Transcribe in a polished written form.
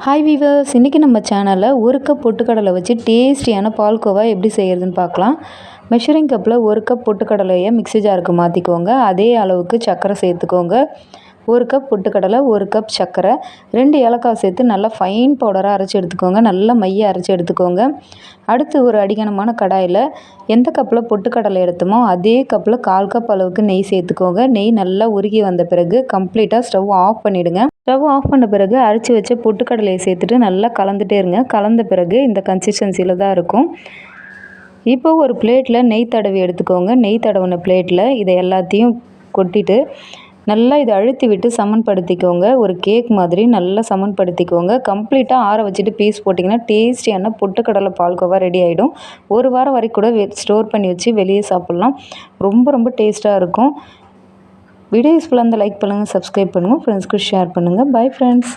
Hi viewers, இன்றைக்கி நம்ம சேனலில் ஒரு கப் பொட்டுக்கடலை வச்சு டேஸ்டியான பால்கோவா எப்படி செய்கிறதுன்னு பார்க்கலாம். மெஷரிங் கப்பில் ஒரு கப் பொட்டுக்கடலையை மிக்ஸி ஜாருக்கு மாற்றிக்கோங்க. அதே அளவுக்கு சர்க்கரை சேர்த்துக்கோங்க. ஒரு கப் பொட்டுக்கடலை, ஒரு கப் சர்க்கரை, 2 ஏலக்காய் சேர்த்து நல்லா ஃபைன் பவுடராக அரைச்சி எடுத்துக்கோங்க. நல்லா மைய அரைச்சி எடுத்துக்கோங்க. அடுத்து ஒரு அடிகனமான கடாயில் எந்த கப்பில் பொட்டுக்கடலை எடுத்தோமோ அதே கப்பில் 1/4 கப் அளவுக்கு நெய் சேர்த்துக்கோங்க. நெய் நல்லா உருகி வந்த பிறகு கம்ப்ளீட்டாக ஸ்டவ் ஆஃப் பண்ணிவிடுங்க. ஸ்டவ் ஆஃப் பண்ண பிறகு அரைச்சி வச்ச பொட்டுக்கடலையை சேர்த்துட்டு நல்லா கலந்துட்டே இருங்க. கலந்த பிறகு இந்த கன்சிஸ்டன்சியில் தான் இருக்கும். இப்போ ஒரு பிளேட்டில் நெய் தடவி எடுத்துக்கோங்க. நெய் தடவின பிளேட்டில் இதை எல்லாத்தையும் கொட்டிட்டு நல்லா இதை அழுத்தி விட்டு சமன்படுத்திக்கோங்க. ஒரு கேக் மாதிரி நல்லா சமன்படுத்திக்கோங்க. கம்ப்ளீட்டாக ஆற வச்சுட்டு பீஸ் போட்டிங்கன்னா டேஸ்டியான பொட்டுக்கடலை பால்கோவா ரெடி ஆகிடும். ஒரு வாரம் வரைக்கும் கூட ஸ்டோர் பண்ணி வச்சு வெளியே சாப்பிட்லாம். ரொம்ப ரொம்ப டேஸ்ட்டாக இருக்கும். வீடியோ யூஸ்ஃபுல்லாக இருந்தால் லைக் பண்ணுங்கள், சப்ஸ்கிரைப் பண்ணுங்கள், ஃப்ரெண்ட்ஸ்க்கு ஷேர் பண்ணுங்கள். Bye friends.